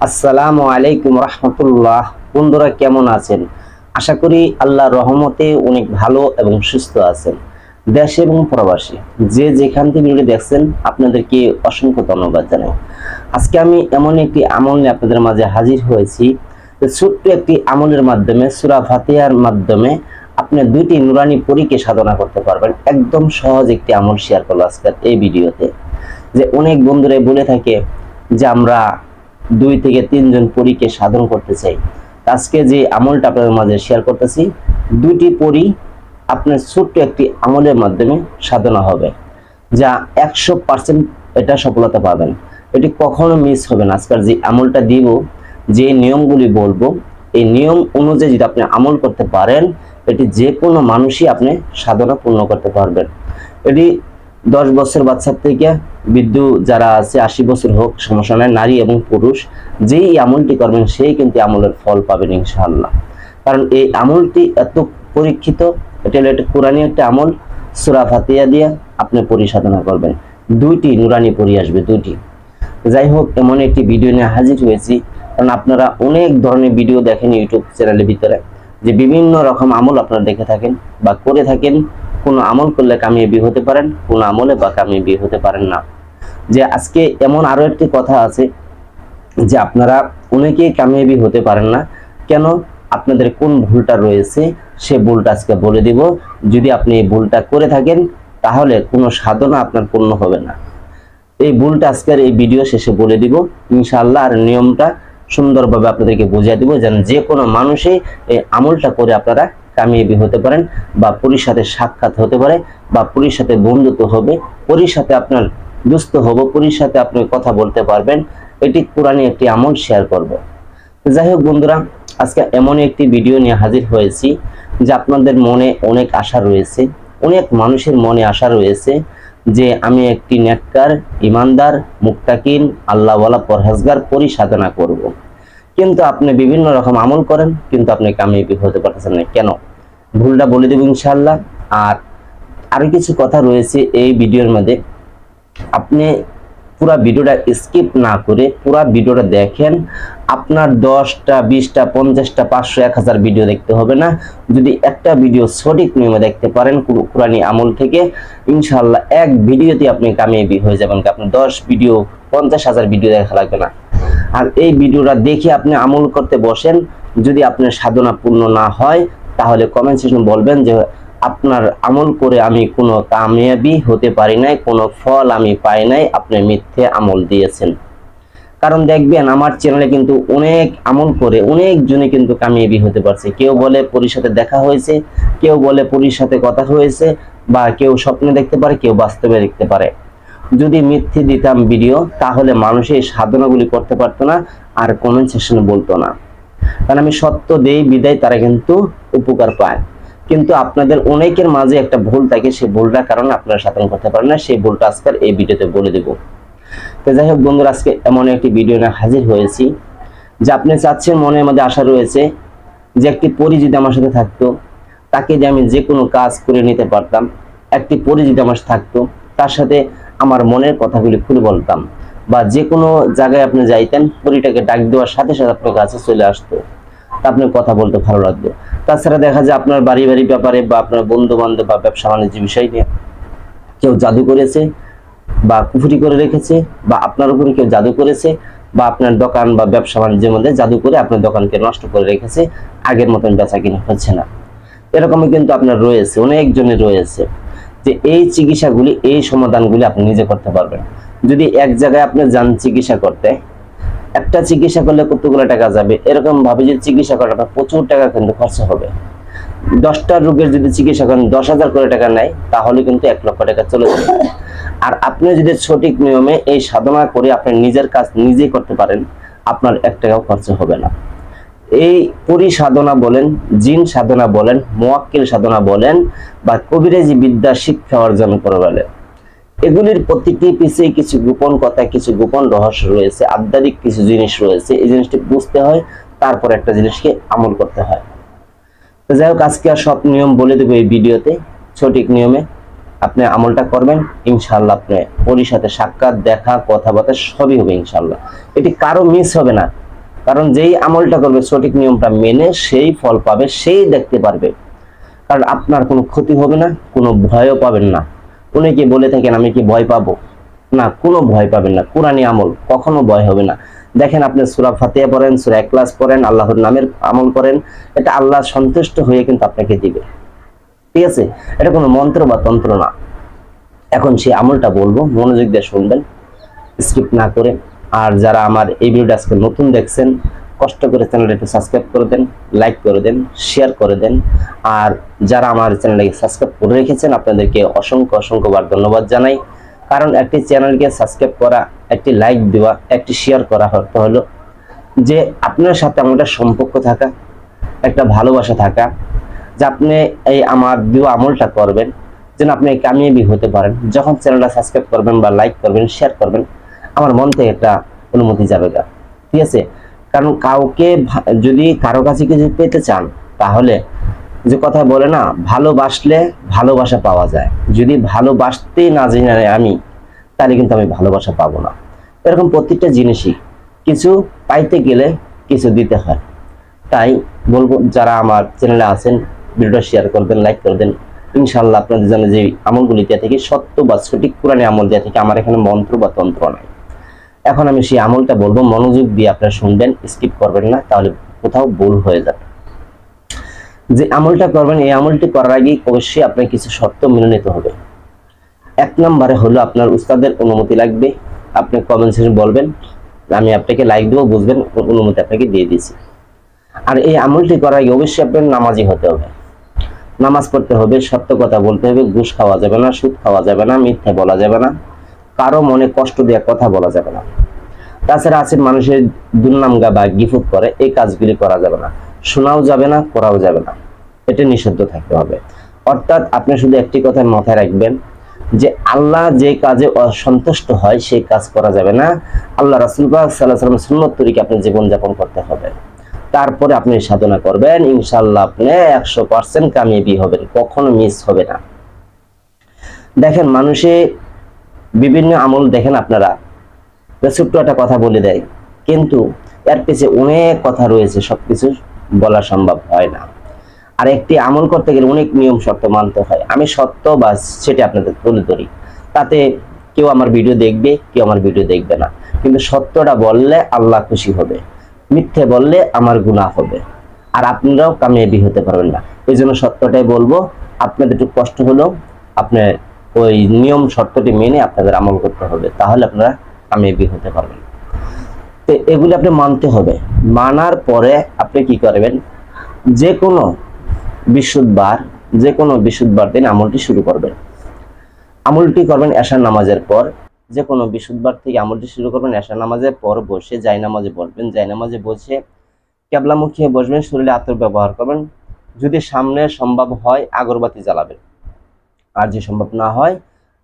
আসসালামু আলাইকুম রহমতুল্লাহ। বন্ধুরা কেমন আছেন? আশা করি আল্লাহর রহমতে অনেক ভালো এবং সুস্থ আছেন। দেশে এবং প্রবাসী যে যেখান থেকে ভিডিও দেখছেন আপনাদেরকে অসংখ্য ধন্যবাদ জানাই। আজকে আমি এমন একটি আমল নিয়ে আপনাদের মাঝে হাজির হয়েছি। ছোট্ট একটি আমলের মাধ্যমে সূরা ফাতিহার মাধ্যমে আপনি দুইটি নুরানি পরীকে সাধনা করতে পারবেন। একদম সহজ একটি আমল শেয়ার করবো আজকের এই ভিডিওতে। যে অনেক বন্ধুরাই বলে থাকে যে আমরা 2 থেকে 3 জন পরীকে সাধন করতে চাই। আজকে যে আমলটা আপনাদের মাঝে শেয়ার করতেছি, 2টি পরী আপনার ছোট্ট একটি আমলের মাধ্যমে সাধনা হবে, যা 100% এটা সফলতা পাবেন। এটি কখনো মিস হবে না। আজকের যে আমলটা দিব, যে নিয়মগুলি বলবো, এই নিয়ম অনুযায়ী যদি আপনি আমল করতে পারেন, এটি যে কোনো মানুষই আপনি সাধনা পূর্ণ করতে পারবেন। এটি 10 বছর বাচ্চার থেকে বৃদ্ধ যারা আছে 80 বছর হোক, সমস্যা নাই, নারী এবং পুরুষ যেই আমলটি করবেন সেই কিন্তু আমলের ফল পাবেন ইনশাআল্লাহ। কারণ এই আমলটি এত পরীক্ষিত। এটা হলো একটা কোরআনী একটা আমল। সূরা ফাতিহা দিয়ে আপনি পরিসাধনা করবেন, 2টি নুরানি পরি আসবে, 2টি। যাই হোক, এমন একটি ভিডিও নিয়ে হাজির হয়েছি। কারণ আপনারা অনেক ধরনের ভিডিও দেখেন ইউটিউব চ্যানেলের ভিতরে, যে বিভিন্ন রকম আমল আপনারা দেখে থাকেন বা করে থাকেন। কোনো আমল করলে কামিয়াবি হতে পারেন, কোনো আমলে বা কামিয়াবি হতে পারেন না। যে আজকে এমন আরো একটি কথা আছে যে আপনারা অনেকেই কামিয়াবি হতে পারেন না। কেন? আপনাদের কোন ভুলটা রয়েছে সে ভুলটা আজকে বলে দিব। যদি আপনি এই ভুলটা করে থাকেন তাহলে কোনো সাধনা আপনার পূর্ণ হবে না। এই ভুলটা আজকের এই ভিডিও শেষে বলে দিব ইনশাআল্লাহ। আর নিয়মটা সুন্দরভাবে আপনাদেরকে বুঝিয়ে দিব, যেন যে কোনো মানুষই এই আমলটা করে আপনারা কামিয়াবি হতে পারেন, বা পরীর সাথে সাক্ষাৎ হতে পারে, বা পরীর সাথে বন্ধুত্ব হবে, পরীর সাথে আপনার দুস্থ হবো, পরীর সাথে আপনি কথা বলতে পারবেন। এটি কোরআনী একটি আমল শেয়ার করব। যাই হোক বন্ধুরা, আজকে এমন একটি ভিডিও নিয়ে হাজির হয়েছি যে আপনাদের মনে অনেক আশা রয়েছে, অনেক মানুষের মনে আশা রয়েছে যে আমি একটি নেককার, ইমানদার, মুত্তাকিন, আল্লাহওয়ালা, পরহেজগার পরী সাধনা করব। কিন্তু আপনি বিভিন্ন রকম আমল করেন, কিন্তু আপনি কামিয়াবি হতে পারতেছেন না। কেন? ভুলটা বলে দেব ইনশাআল্লাহ। আর আরো কিছু কথা রয়েছে এই ভিডিওর মধ্যে। আপনি পুরা ভিডিওটা স্কিপ না করে পুরা ভিডিওটা দেখেন। আপনার 10টা, 20টা, 50টা, 500, 1000 ভিডিও দেখতে হবে না। যদি একটা ভিডিও সঠিক নিয়মে দেখতে পারেন কোরআনী আমল থেকে, ইনশাআল্লাহ এক ভিডিওতে আপনি কামিয়াবি হয়ে যাবেন। আপনি 10 ভিডিও, 50,000 ভিডিও দেখা লাগবে না। আর এই ভিডিওটা দেখে আপনি আমল করতে বসেন, যদি আপনার সাধনা পূর্ণ না হয় তাহলে কমেন্ট সেকশনে বলবেন যে আপনার আমল করে আমি কোনো কামিয়াবি হতে পারি নাই, কোনো ফল আমি পাই নাই, আপনি মিথ্যে আমল দিয়েছেন। কারণ দেখবেন আমার চ্যানেলে কিন্তু অনেক আমল করে অনেক জনে কিন্তু কামিয়াবি হতে পারছে। কেউ বলে পরীর সাথে দেখা হয়েছে, কেউ বলে পরীর সাথে কথা হয়েছে, বা কেউ স্বপ্নে দেখতে পারে, কেউ বাস্তবে দেখতে পারে। যদি মিথ্যে দিতাম ভিডিও তাহলে মানুষ এই সাধনাগুলি করতে পারতো না, আর কমেন্ট সেকশনে বলতো না। কারণ আমি সত্য দেই বিদায় তারা কিন্তু উপকার পায়। কিন্তু আপনাদের অনেকের মাঝে একটা ভুল থাকে, সেই ভুলটার কারণে আপনারা সাধনা করতে পারেন না। সেই ভুলটা আজকের এই ভিডিওতে বলে দেব। তো যাই হোক বন্ধুরা, আজকে এমন একটি ভিডিও নিয়ে হাজির হয়েছি যে আপনি চাচ্ছেন, মনের মধ্যে আশা রয়েছে যে একটি পরী যদি আমার সাথে থাকতো, তাকে যে আমি যে কোনো কাজ করে নিতে পারতাম। একটি পরী যদি আমার সাথে থাকতো, তার সাথে আমার মনের কথাগুলি খুলে বলতাম, বা যে কোনো জায়গায় আপনি যাইতেন, পরীটাকে ডাক দেওয়ার সাথে সাথে আপনার কাছে চলে আসতো, তা আপনার কথা বলতে ভালো লাগতো। তাছাড়া দেখা যায় আপনার বাড়ি ব্যাপারে, বা আপনার বন্ধু বান্ধব বা ব্যবসা বাণিজ্য বিষয় নিয়ে কেউ জাদু করেছে বা কুফরি করে রেখেছে, বা আপনার উপরে কেউ জাদু করেছে, বা আপনার দোকান বা ব্যবসা বাণিজ্যের মধ্যে জাদু করে আপনার দোকানকে নষ্ট করে রেখেছে, আগের মতন বেচা কিনা হচ্ছে না। এরকমই কিন্তু আপনার রয়েছে, অনেকজনের রয়েছে। যে এই চিকিৎসাগুলি, এই সমাধানগুলি আপনি নিজে করতে পারবেন। যদি এক জায়গায় আপনি যান চিকিৎসা করতে, একটা চিকিৎসা করলে কতগুলো টাকা যাবে, এরকম ভাবে যদি চিকিৎসা করেন আপনার প্রচুর টাকা কিন্তু খরচ হবে। 10টা রোগের যদি চিকিৎসা করেন 10,000 করে টাকা নেয়, তাহলে কিন্তু 1 লক্ষ টাকা চলে যাবে। আর আপনি যদি সঠিক নিয়মে এই সাধনা করে আপনি নিজের কাজ নিজেই করতে পারেন, আপনার 1 টাকাও খরচ হবে না। এই পরী সাধনা বলেন, জিন সাধনা বলেন, মুওয়াক্কিল সাধনা বলেন, বা কবিরাজি বিদ্যা শিক্ষা অর্জন করে বলেন, এগুলির প্রতিটি পিছিয়ে কিছু গোপন কথা, কিছু গোপন রহস্য রয়েছে, আধ্যাত্মিক কিছু জিনিস রয়েছে। এই জিনিসটি বুঝতে হয়, তারপর একটা জিনিসকে আমল করতে হয়। তো যাই হোক, আজকে আর সব নিয়ম বলে দেবো এই ভিডিওতে। সঠিক নিয়মে আপনি আমলটা করবেন, ইনশাআল্লাহ আপনি পরীর সাথে সাক্ষাৎ, দেখা, কথাবার্তা সবই হবে ইনশাআল্লাহ। এটি কারো মিস হবে না। কারণ যেই আমলটা করবে সঠিক নিয়মটা মেনে সেই ফল পাবে, সেই দেখতে পারবে। কারণ আপনার কোনো ক্ষতি হবে না, কোনো ভয়ও পাবেন না। অনেকে বলে থাকেন আমি কি ভয় পাবো? না, কোনো ভয় পাবেন না। কোরআনী আমল কখনো ভয় হবে না। দেখেন, আপনি সূরা ফাতিহা পড়েন, সূরা ইখলাস পড়েন, আল্লাহর নামের আমল করেন, এটা আল্লাহ সন্তুষ্ট হয়ে কিন্তু আপনাকে দিবে। ঠিক আছে, এটা কোনো মন্ত্র বা তন্ত্র না। এখন সেই আমলটা বলবো, মনোযোগ দিয়ে শুনবেন, স্কিপ না করে। আর যারা আমার এই ভিডিওটা আজকে নতুন দেখছেন, কষ্ট করে চ্যানেলটা একটু সাবস্ক্রাইব করে দেন, লাইক করে দেন, শেয়ার করে দেন। আর যারা আমার চ্যানেলটাকে সাবস্ক্রাইব করে রেখেছেন, আপনাদেরকে অসংখ্য অসংখ্যবার ধন্যবাদ জানাই। কারণ একটি চ্যানেলকে সাবস্ক্রাইব করা, একটি লাইক দেওয়া, একটি শেয়ার করা হলো যে আপনার সাথে আমার একটা সম্পর্ক থাকা, একটা ভালোবাসা থাকা, যে আপনি এই আমার দেওয়া আমলটা করবেন যেন আপনি কামিয়াবি হতে পারেন। যখন চ্যানেলটা সাবস্ক্রাইব করবেন বা লাইক করবেন, শেয়ার করবেন, আমার মন থেকে একটা অনুমতি যাবে না। ঠিক আছে, কারণ কাউকে যদি কারো কাছে কিছু পেতে চান, তাহলে যে কথা বলে না, ভালোবাসলে ভালোবাসা পাওয়া যায়। যদি ভালোবাসতে না জানি আমি, তাহলে কিন্তু আমি ভালোবাসা পাবো না। এরকম প্রত্যেকটা জিনিসই কিছু পাইতে গেলে কিছু দিতে হয়। তাই বলবো, যারা আমার চ্যানেলে আছেন, ভিডিওটা শেয়ার করবেন, লাইক করবেন। ইনশাআল্লাহ আপনাদের জন্য যে আমলগুলি দেওয়া থেকে, সত্য বা সঠিক কোরআনী আমল দেওয়া থেকে, আমার এখানে মন্ত্র বা তন্ত্র নাই। এখন আমি সেই আমলটা বলবো, মনোযোগ দিয়ে আপনারা শুনবেন, স্কিপ করবেন না, তাহলে কোথাও ভুল হয়ে যাবে। যে আমলটা করবেন, এই আমলটি করার আগে অবশ্যই আপনার কিছু শর্ত মেনে নিতে হবে। 1 নম্বরে হলো আপনার উস্তাদের অনুমতি লাগবে। আপনি কমেন্ট সেকশনে বলবেন, আমি আপনাকে লাইক দেবো, বুঝবেন অনুমতি আপনাকে দিয়ে দিয়েছি। আর এই আমলটি করার আগে অবশ্যই আপনার নামাজি হতে হবে, নামাজ পড়তে হবে, সত্য কথা বলতে হবে, ঘুষ খাওয়া যাবে না, সুদ খাওয়া যাবে না, মিথ্যা বলা যাবে না, কারো মনে কষ্ট দেওয়ার কথা বলা যাবে না। তাছাড়া আছে মানুষের দুর্নাম গা বা গিফট করে, এই কাজগুলি করা যাবে না, শোনাও যাবে না, করাও যাবে না, এটা নিষিদ্ধ থাকতে হবে। অর্থাৎ আপনি শুধু একটি কথা মাথায় রাখবেন যে আল্লাহ যে কাজে অসন্তুষ্ট হয় সেই কাজ করা যাবে না। আল্লাহ রাসূল পাক সাল্লাল্লাহু আলাইহি ওয়াসাল্লাম সুন্নাত তরিকে আপনি জীবনযাপন করতে হবে। তারপরে আপনি সাধনা করবেন, ইনশাআল্লাহ আপনি 100% কামিয়াবি হবেন, কখনো মিস হবে না। দেখেন, মানুষে বিভিন্ন আমল দেখেন আপনারা, ছোট্ট একটা কথা বলে দেয়, কিন্তু এর পিছে অনেক কথা রয়েছে, সবকিছু বলা সম্ভব হয় না। আর একটি আমল করতে গেলে অনেক নিয়ম শর্ত মানতে হয়। আমি সত্য বা সেটা আপনাদের তুলে ধরি, তাতে কেউ আমার ভিডিও দেখবে, কেউ আমার ভিডিও দেখবে না, কিন্তু সত্যটা বললে আল্লাহ খুশি হবে, মিথ্যে বললে আমার গুনাহ হবে, আর আপনারাও কামিয়াবি হতে পারবেন না। এই জন্য সত্যটাই বলবো। আপনাদের একটু কষ্ট হলেও আপনি ওই নিয়ম শর্তটি মেনে আপনাদের আমল করতে হবে, তাহলে আপনারা কামিয়াবি হতে পারবেন। তো এগুলি আপনি মানতে হবে। মানার পরে আপনি কি করবেন, যে কোনো বৃহস্পতিবার দিন আমলটি শুরু করবেন। আমলটি করবেন এশার নামাজের পর। যে কোনো বৃহস্পতিবার থেকে আমলটি শুরু করবেন। এশার নামাজের পর বসে জায়নামাজে বসবেন, জায়নামাজে বসে কেবলামুখী বসবেন, শরীরে আতর ব্যবহার করবেন। যদি সামনে সম্ভব হয় আগরবাতি জ্বালাবেন, আর যে সম্ভব না হয়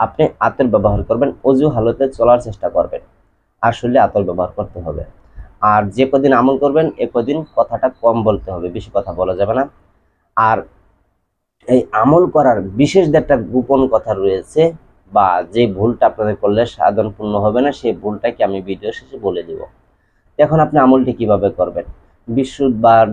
আপনি আতর ব্যবহার করবেন। অজু হালতে চলার চেষ্টা করবেন, আর শরীরে আতর ব্যবহার করতে হবে। আর যে কদিন আমল করবেন এ কদিন কথাটা কম বলতে হবে, বেশি কথা বলা যাবে না। আর এই আমল করার বিশেষ একটা গোপন কথা রয়েছে, বা যে ভুলটা আপনাদের করলে সাধন পূর্ণ হবে না, সেই ভুলটাকে আমি ভিডিও শেষে বলে দিব। এখন আপনি আমলটি কিভাবে করবেন, বৃহস্পতিবার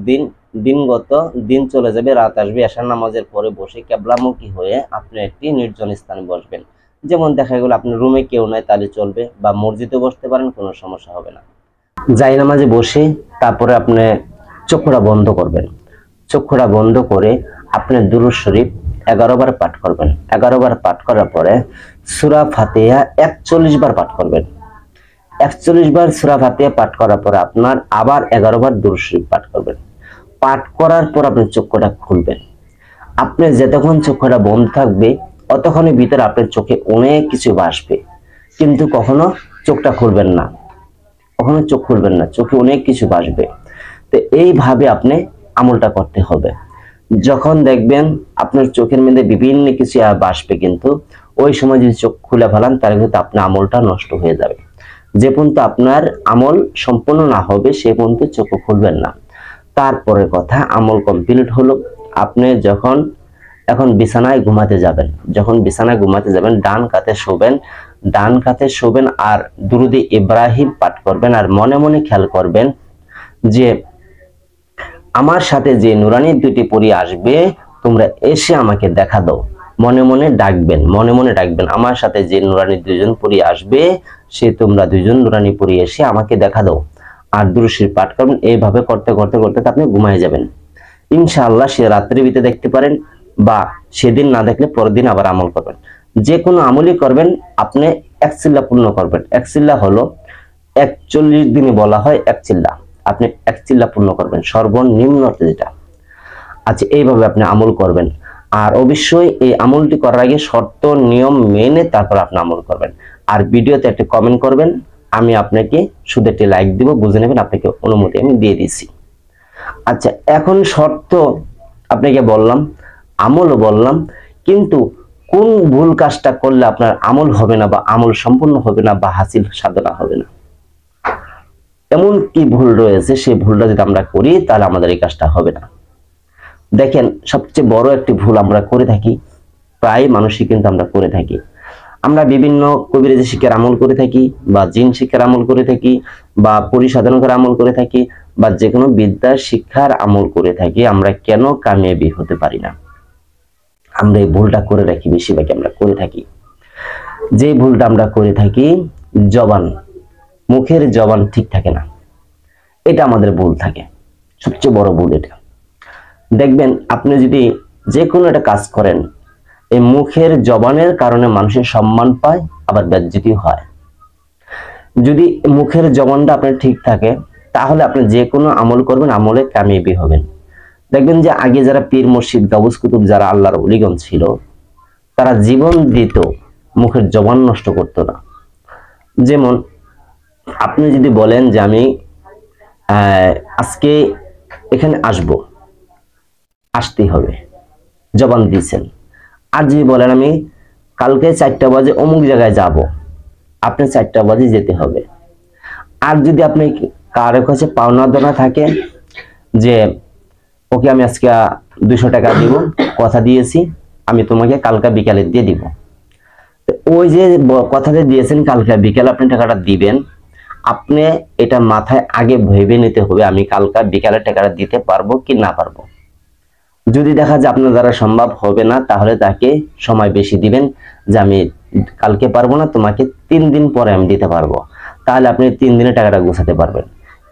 দিনগত দিন চলে যাবে, রাত আসবে, এশার নামাজের পরে বসে কেবলামুখী হয়ে আপনি একটি নির্জন স্থানে বসবেন। যেমন দেখা গেল আপনার রুমে কেউ নাই, তাহলে চলবে, বা মসজিদে বসতে পারেন, কোনো সমস্যা হবে না। জায়নামাজে বসে তারপরে আপনি চক্ষুটা বন্ধ করবেন। চক্ষুটা বন্ধ করে আপনি দুরূদ শরীফ 11 বার পাঠ করবেন। 11 বার পাঠ করার পরে সূরা ফাতিহা 41 বার পাঠ করবেন। 41 বার সূরা ফাতিহা পাঠ করার পর আপনার আবার 11 বার দুরূদ শরীফ পাঠ করবেন। পাঠ করার পর আপনি চক্ষুটা খুলবেন। আপনি যতক্ষণ চক্ষুটা বন্ধ থাকবে ততক্ষণের ভিতরে আপনার চোখে অনেক কিছু ভাসবে, কিন্তু কখনো চোখটা খুলবেন না, কখনো চোখ খুলবেন না, চোখে অনেক কিছু ভাসবে। তো এইভাবে আপনি আমলটা করতে হবে। যখন দেখবেন আপনার চোখের মধ্যে বিভিন্ন কিছু ভাসবে, কিন্তু ওই সময় যদি চোখ খুলে ফেলান তাহলে কিন্তু আপনার আমলটা নষ্ট হয়ে যাবে। যে পর্যন্ত আপনার আমল সম্পূর্ণ না হবে সে পর্যন্ত চোখ খুলবেন না। তারপরে কথা, আমল কমপ্লিট হলো, আপনি যখন এখন বিছানায় ঘুমাতে যাবেন, যখন বিছানায় ঘুমাতে যাবেন ডান কাতে শোবেন, ডান কাতে শোবেন, আর দুরুদে ইব্রাহিম পাঠ করবেন। আর মনে মনে খেয়াল করবেন যে আমার সাথে যে নুরানি দুটি পরী আসবে তোমরা এসে আমাকে দেখা দাও। মনে মনে ডাকবেন, মনে মনে ডাকবেন, আমার সাথে যে নুরানি দুজন পরী আসবে সে তোমরা দুজন নুরানি পরী এসে আমাকে দেখা দাও। আর দুরূদ শরীফ পাঠ করবেন। এইভাবে করতে করতে করতে আপনি ঘুমায় যাবেন। ইনশাআল্লাহ সে রাত্রির ভিতরে দেখতে পারেন, বা সেদিন না দেখলে পরের দিন আবার আমল করবেন। যে কোনো আমলই করবেন আপনি এক চিল্লা পূর্ণ করবেন। এক চিল্লা হলো 41 দিনে বলা হয় এক চিল্লা, আপনি এক চিল্লা পূর্ণ করবেন সর্বনিম্ন যেটা। আচ্ছা, এইভাবে আপনি আমল করবেন। আর অবশ্যই এই আমলটি করার আগে শর্ত নিয়ম মেনে তারপর আপনি আমল করবেন। আর ভিডিওতে একটা কমেন্ট করবেন, আমি আপনাকে শুধু একটি লাইক দিব, বুঝে নেবেন, আপনাকে অনুমতি আমি দিয়ে দিছি। আচ্ছা, এখন শর্ত আপনাকে বললাম, আমলও বললাম, কিন্তু কোন ভুল কাজটা করলে আপনার আমল হবে না, বা আমল সম্পূর্ণ হবে না, বা হাসিল সাধনা হবে না, এমন কি ভুল রয়েছে, সেই ভুলটা যদি আমরা করি তাহলে আমাদের এই কাজটা হবে না। দেখেন, সবচেয়ে বড় একটি ভুল আমরা করে থাকি, প্রায় মানুষই কিন্তু আমরা করে থাকি। আমরা বিভিন্ন কবিরাজি শিক্ষার আমল করে থাকি, বা জিন শিক্ষার আমল করে থাকি, বা পরিসাধন করে আমল করে থাকি, বা যে কোনো বিদ্যা শিক্ষার আমল করে থাকি। আমরা কেন কামিয়াবি হতে পারি না? আমরা এই ভুলটা করে রাখি, বেশিরভাগ আমরা করে থাকি। যে ভুলটা আমরা করে থাকি, জবান, মুখের জবান ঠিক থাকে না, এটা আমাদের ভুল থাকে, সবচেয়ে বড় ভুল এটা। দেখবেন আপনি যদি যে কোনো একটা কাজ করেন, এই মুখের জবানের কারণে মানুষের সম্মান পায়, আবার বেজ্জতি হয়। যদি মুখের জবানটা আপনার ঠিক থাকে তাহলে আপনি যে কোনো আমল করবেন, আমলে কামিয়াবি হবেন। দেখবেন যে আগে যারা পীর মুর্শিদ গাউস কুতুব যারা আল্লাহর ওলিগণ ছিল, তারা জীবন দিত, মুখের জবান নষ্ট করতো না। যেমন আপনি যদি বলেন যে আমি আজকে এখানে আসতেই হবে, জবান দিয়েছেন। আর যদি বলেন আমি কালকে 4টা বাজে অমুক জায়গায় যাব, আপনি 4টা বাজে যেতে হবে। আর যদি আপনি কারো কাছে পাওনা দেনা থাকে যে ওকে আমি আজকে 200 টাকা দিব, কথা দিয়েছি, আমি তোমাকে কালকে বিকালে দিয়ে দিব, ওই যে কথাতে দিয়েছেন কালকে বিকালে আপনি টাকাটা দিবেন, আপনি এটা মাথায় আগে ভেবে নিতে হবে আমি কালকে বিকালে টাকাটা দিতে পারবো কি না পারবো। যদি দেখা যায় আপনার দ্বারা সম্ভব হবে না, তাহলে তাকে সময় বেশি দিবেন, যে আমি কালকে পারবো না, তোমাকে 3 দিন পরে আমি দিতে পারবো। তাহলে আপনি 3 দিনে টাকাটা গোছাতে পারবেন।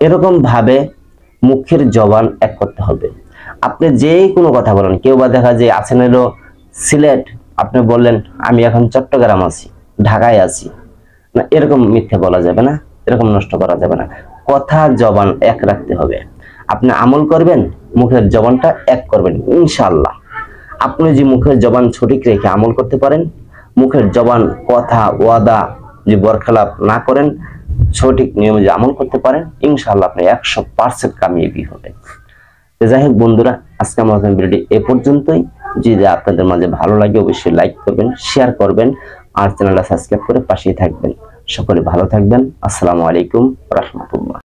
এরকম ভাবে মুখের জবান এক করতে হবে। আপনি যে কোনো কথা বলেন, কেউ বা দেখা যায় আছেন হলো সিলেট, আপনি বললেন আমি এখন চট্টগ্রাম আছি, ঢাকায় আছি, না, এরকম মিথ্যে বলা যাবে না, এরকম নষ্ট করা যাবে না। কথা জবান এক রাখতে হবে। আপনি আমল করবেন, মুখের জবানটা এক করবেন, ইনশাআল্লাহ। আপনি যে মুখের জবান সঠিক রেখে আমল করতে পারেন, মুখের জবান কথা ওয়াদা যে বরখেলাপ না করেন, সঠিক নিয়মে যে আমল করতে পারেন, ইনশাআল্লাহ আপনি 100% কামিয়াবি হবেন। যাই হোক বন্ধুরা, আজকে আমাদের ভিডিওটি এ পর্যন্তই। যদি আপনাদের মাঝে ভালো লাগে অবশ্যই লাইক করবেন, শেয়ার করবেন, আর চ্যানেলটা সাবস্ক্রাইব করে পাশেই থাকবেন। সকলে ভালো থাকবেন। আসসালামু আলাইকুম রাহমাতুল্লাহ।